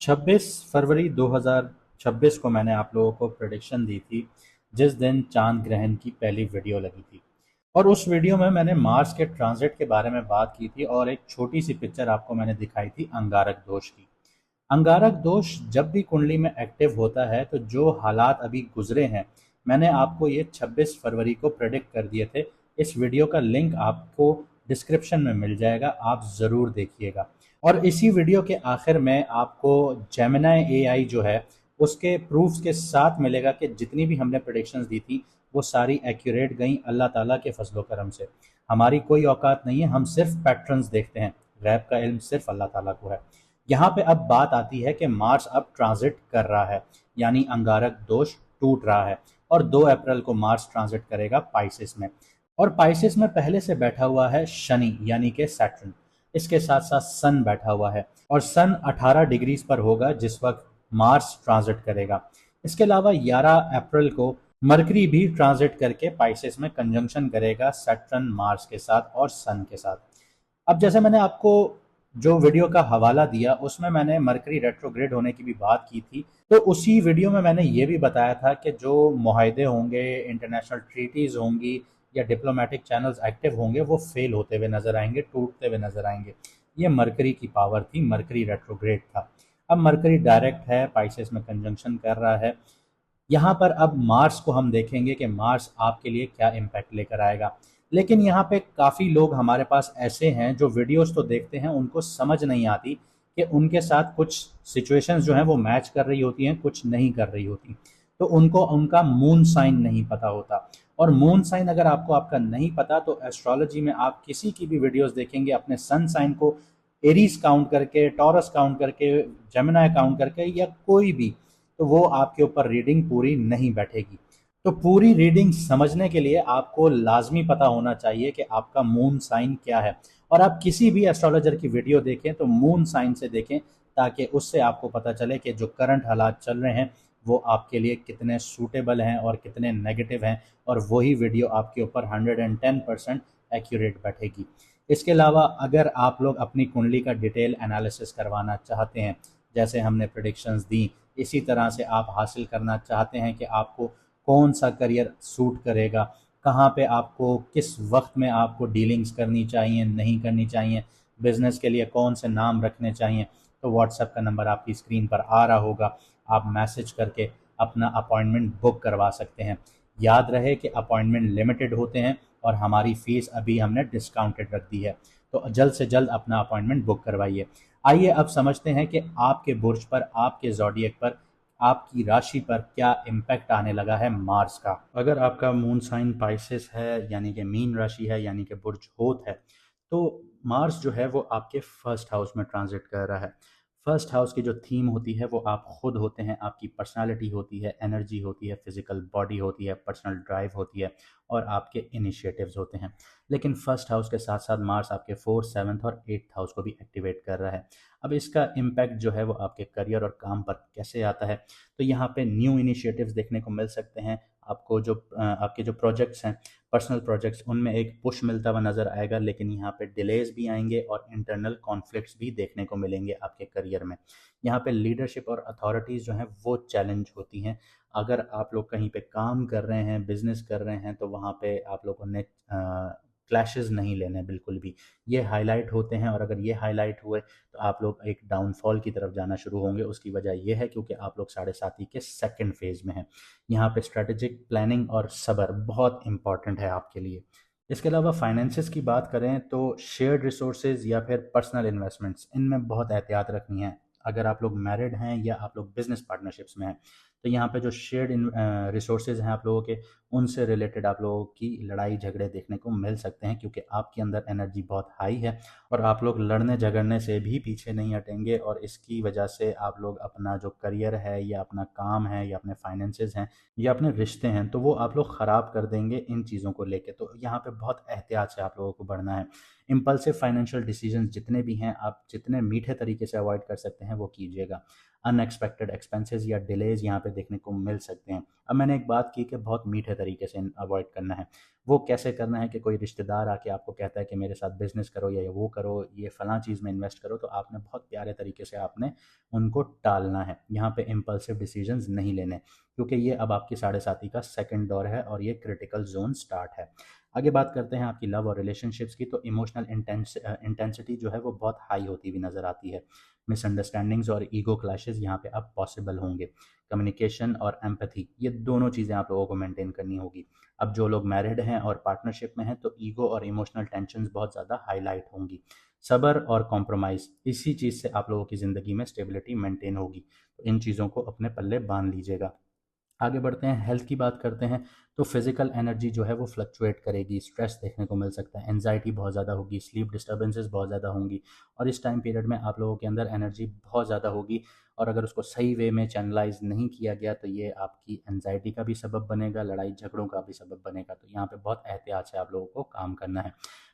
26 फरवरी 2026 को मैंने आप लोगों को प्रेडिक्शन दी थी, जिस दिन चांद ग्रहण की पहली वीडियो लगी थी। और उस वीडियो में मैंने मार्स के ट्रांजिट के बारे में बात की थी और एक छोटी सी पिक्चर आपको मैंने दिखाई थी अंगारक दोष की। अंगारक दोष जब भी कुंडली में एक्टिव होता है तो जो हालात अभी गुजरे हैं, मैंने आपको ये 26 फरवरी को प्रेडिक्ट कर दिए थे। इस वीडियो का लिंक आपको डिस्क्रिप्शन में मिल जाएगा, आप ज़रूर देखिएगा। और इसी वीडियो के आखिर में आपको जेमिनाई एआई जो है उसके प्रूफ्स के साथ मिलेगा कि जितनी भी हमने प्रेडिक्शंस दी थी वो सारी एक्यूरेट गई अल्लाह ताला के फजलो करम से। हमारी कोई औकात नहीं है, हम सिर्फ पैटर्न्स देखते हैं, गैब का इल्म सिर्फ अल्लाह ताला को है। यहाँ पे अब बात आती है कि मार्स अब ट्रांजिट कर रहा है, यानी अंगारक दोष टूट रहा है और 2 अप्रैल को मार्स ट्रांजिट करेगा पाइसिस में। और पाइसिस में पहले से बैठा हुआ है शनि यानी कि सैटर्न। इसके साथ साथ सन बैठा हुआ है और सन 18 डिग्रीज पर होगा जिस वक्त मार्स ट्रांजिट करेगा। इसके अलावा 11 अप्रैल को मरकरी भी ट्रांजिट करके पाइसिस में कंजंक्शन करेगा सैटर्न मार्स के साथ और सन के साथ। अब जैसे मैंने आपको जो वीडियो का हवाला दिया उसमें मैंने मरकरी रेट्रोग्रेड होने की भी बात की थी, तो उसी वीडियो में मैंने ये भी बताया था कि जो मुआहदे होंगे, इंटरनेशनल ट्रीटीज़ होंगी या डिप्लोमेटिक चैनल्स एक्टिव होंगे वो फेल होते हुए नजर आएंगे, टूटते हुए नजर आएंगे। ये मरकरी की पावर थी, मरकरी रेट्रोग्रेड था। अब मरकरी डायरेक्ट है, पाइसेस में कंजंक्शन कर रहा है। यहाँ पर अब मार्स को हम देखेंगे कि मार्स आपके लिए क्या इम्पैक्ट लेकर आएगा। लेकिन यहाँ पे काफ़ी लोग हमारे पास ऐसे हैं जो वीडियोस तो देखते हैं, उनको समझ नहीं आती कि उनके साथ कुछ सिचुएशंस जो हैं वो मैच कर रही होती हैं, कुछ नहीं कर रही होती। तो उनको उनका मून साइन नहीं पता होता। और मून साइन अगर आपको आपका नहीं पता तो एस्ट्रोलॉजी में आप किसी की भी वीडियोस देखेंगे अपने सन साइन को एरीज काउंट करके, टॉरस काउंट करके, जेमिनाई काउंट करके या कोई भी, तो वो आपके ऊपर रीडिंग पूरी नहीं बैठेगी। तो पूरी रीडिंग समझने के लिए आपको लाजमी पता होना चाहिए कि आपका मून साइन क्या है। और आप किसी भी एस्ट्रोलॉजर की वीडियो देखें तो मून साइन से देखें, ताकि उससे आपको पता चले कि जो करंट हालात चल रहे हैं वो आपके लिए कितने सूटेबल हैं और कितने नेगेटिव हैं, और वही वीडियो आपके ऊपर 110% एक्यूरेट बैठेगी। इसके अलावा अगर आप लोग अपनी कुंडली का डिटेल एनालिसिस करवाना चाहते हैं, जैसे हमने प्रेडिक्शंस दी, इसी तरह से आप हासिल करना चाहते हैं कि आपको कौन सा करियर सूट करेगा, कहाँ पे आपको किस वक्त में आपको डीलिंग्स करनी चाहिए, नहीं करनी चाहिए, बिजनेस के लिए कौन से नाम रखने चाहिए, तो व्हाट्सएप का नंबर आपकी स्क्रीन पर आ रहा होगा, आप मैसेज करके अपना अपॉइंटमेंट बुक करवा सकते हैं। याद रहे कि अपॉइंटमेंट लिमिटेड होते हैं और हमारी फ़ीस अभी हमने डिस्काउंटेड रख दी है, तो जल्द से जल्द अपना अपॉइंटमेंट बुक करवाइए। आइए अब समझते हैं कि आपके बुर्ज पर, आपके ज़ोडिएक पर, आपकी राशि पर क्या इम्पैक्ट आने लगा है मार्स का। अगर आपका मून साइन पाइसेस है यानी कि मीन राशि है यानी कि बुर्ज होत है, तो मार्स जो है वो आपके फर्स्ट हाउस में ट्रांजिट कर रहा है। फर्स्ट हाउस की जो थीम होती है वो आप खुद होते हैं, आपकी पर्सनालिटी होती है, एनर्जी होती है, फिजिकल बॉडी होती है, पर्सनल ड्राइव होती है और आपके इनिशिएटिव्स होते हैं। लेकिन फर्स्ट हाउस के साथ साथ मार्स आपके फोर्थ, सेवन्थ और एट्थ हाउस को भी एक्टिवेट कर रहा है। अब इसका इम्पैक्ट जो है वो आपके करियर और काम पर कैसे आता है, तो यहाँ पे न्यू इनिशिएटिव्स देखने को मिल सकते हैं। आपको जो आपके जो प्रोजेक्ट्स हैं, पर्सनल प्रोजेक्ट्स, उनमें एक पुश मिलता हुआ नज़र आएगा, लेकिन यहाँ पे डिलेज भी आएंगे और इंटरनल कॉन्फ्लिक्ट्स भी देखने को मिलेंगे आपके करियर में। यहाँ पे लीडरशिप और अथॉरिटीज़ जो हैं वो चैलेंज होती हैं। अगर आप लोग कहीं पे काम कर रहे हैं, बिजनेस कर रहे हैं, तो वहाँ पे आप लोगों ने क्लैशेस नहीं लेने बिल्कुल भी। ये हाईलाइट होते हैं और अगर ये हाईलाइट हुए तो आप लोग एक डाउनफॉल की तरफ जाना शुरू होंगे। उसकी वजह यह है क्योंकि आप लोग साढ़े साथी के सेकंड फेज में हैं। यहाँ पे स्ट्रेटेजिक प्लानिंग और सब्र बहुत इंपॉर्टेंट है आपके लिए। इसके अलावा फाइनेंसिस की बात करें तो शेयर्ड रिसोर्सेज या फिर पर्सनल इन्वेस्टमेंट्स, इनमें बहुत एहतियात रखनी है। अगर आप लोग मैरिड हैं या आप लोग बिजनेस पार्टनरशिप्स में हैं, तो यहाँ पे जो शेयर्ड रिसोर्सेज हैं आप लोगों के, उनसे रिलेटेड आप लोगों की लड़ाई झगड़े देखने को मिल सकते हैं, क्योंकि आपके अंदर एनर्जी बहुत हाई है और आप लोग लड़ने झगड़ने से भी पीछे नहीं हटेंगे। और इसकी वजह से आप लोग अपना जो करियर है या अपना काम है या अपने फाइनेंसेस हैं या अपने रिश्ते हैं, तो वो आप लोग ख़राब कर देंगे इन चीज़ों को लेके। तो यहाँ पे बहुत एहतियात से आप लोगों को बढ़ना है। इम्पल्सिव फाइनेंशियल डिसीजंस जितने भी हैं, आप जितने मीठे तरीके से अवॉइड कर सकते हैं वो कीजिएगा। अनएक्सपेक्टेड एक्सपेंसेस या डिलेज यहाँ पे देखने को मिल सकते हैं। अब मैंने एक बात की कि बहुत मीठे तरीके से अवॉइड करना है। वो कैसे करना है कि कोई रिश्तेदार आके आपको कहता है कि मेरे साथ बिजनेस करो या वो करो, ये फलां चीज़ में इन्वेस्ट करो, तो आपने बहुत प्यारे तरीके से आपने उनको टालना है। यहाँ पे इम्पल्सिव डिसीजंस नहीं लेने, क्योंकि ये अब आपकी साढ़े साथी का सेकंड दौर है और ये क्रिटिकल जोन स्टार्ट है। आगे बात करते हैं आपकी लव और रिलेशनशिप्स की। तो इमोशनल इंटेंसिटी जो है वो बहुत हाई होती हुई नज़र आती है। मिसअंडरस्टैंडिंग्स और ईगो क्लैशेस यहाँ पे अब पॉसिबल होंगे। कम्युनिकेशन और एम्पैथी, ये दोनों चीज़ें आप लोगों को मेंटेन करनी होगी। अब जो लोग मैरिड हैं और पार्टनरशिप में हैं तो ईगो और इमोशनल टेंशन्स बहुत ज़्यादा हाईलाइट होंगी। सब्र और कॉम्प्रोमाइज़, इसी चीज़ से आप लोगों की ज़िंदगी में स्टेबिलिटी मेंटेन होगी। तो इन चीज़ों को अपने पल्ले बांध लीजिएगा। आगे बढ़ते हैं, हेल्थ की बात करते हैं। तो फिजिकल एनर्जी जो है वो फ्लक्चुएट करेगी, स्ट्रेस देखने को मिल सकता है, एंजाइटी बहुत ज़्यादा होगी, स्लीप डिस्टर्बेंसेस बहुत ज़्यादा होंगी। और इस टाइम पीरियड में आप लोगों के अंदर एनर्जी बहुत ज़्यादा होगी, और अगर उसको सही वे में चैनलाइज नहीं किया गया तो ये आपकी एंजाइटी का भी सबब बनेगा, लड़ाई झगड़ों का भी सबब बनेगा। तो यहाँ पे बहुत एहतियात से आप लोगों को काम करना है।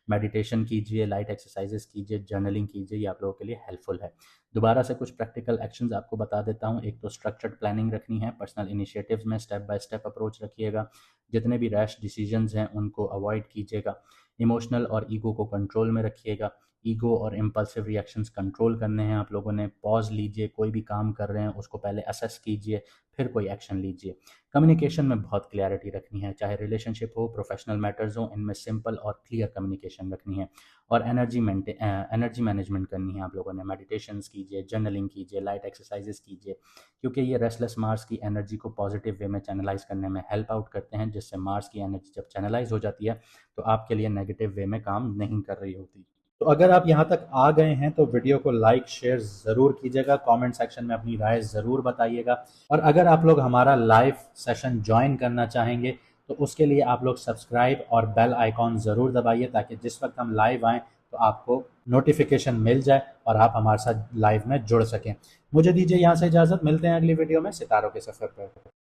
मेडिटेशन कीजिए, लाइट एक्सरसाइजेस कीजिए, जर्नलिंग कीजिए, ये आप लोगों के लिए हेल्पफुल है। दोबारा से कुछ प्रैक्टिकल एक्शंस आपको बता देता हूँ। एक तो स्ट्रक्चर्ड प्लानिंग रखनी है, पर्सनल इनिशिएटिव्स में स्टेप बाय स्टेप अप्रोच रखिएगा, जितने भी रैश डिसीजंस हैं उनको अवॉइड कीजिएगा। इमोशनल और ईगो को कंट्रोल में रखिएगा। ईगो और इम्पल्सिव रिएक्शंस कंट्रोल करने हैं आप लोगों ने। पॉज लीजिए, कोई भी काम कर रहे हैं उसको पहले असेस कीजिए, फिर कोई एक्शन लीजिए। कम्युनिकेशन में बहुत क्लैरिटी रखनी है, चाहे रिलेशनशिप हो, प्रोफेशनल मैटर्स हो, इनमें सिंपल और क्लियर कम्युनिकेशन रखनी है। और एनर्जी मैनेजमेंट करनी है आप लोगों ने। मेडिटेशंस कीजिए, जर्नलिंग कीजिए, लाइट एक्सरसाइजेस कीजिए, क्योंकि ये रेस्टलेस मार्स की एनर्जी को पॉजिटिव वे में चैनलाइज करने में हेल्प आउट करते हैं, जिससे मार्स की एनर्जी जब चैनलाइज हो जाती है तो आपके लिए नेगेटिव वे में काम नहीं कर रही होती। तो अगर आप यहाँ तक आ गए हैं तो वीडियो को लाइक शेयर ज़रूर कीजिएगा, कमेंट सेक्शन में अपनी राय ज़रूर बताइएगा। और अगर आप लोग हमारा लाइव सेशन ज्वाइन करना चाहेंगे तो उसके लिए आप लोग सब्सक्राइब और बेल आइकॉन ज़रूर दबाइए, ताकि जिस वक्त हम लाइव आएँ तो आपको नोटिफिकेशन मिल जाए और आप हमारे साथ लाइव में जुड़ सकें। मुझे दीजिए यहाँ से इजाज़त, मिलते हैं अगली वीडियो में सितारों के सफ़र पर।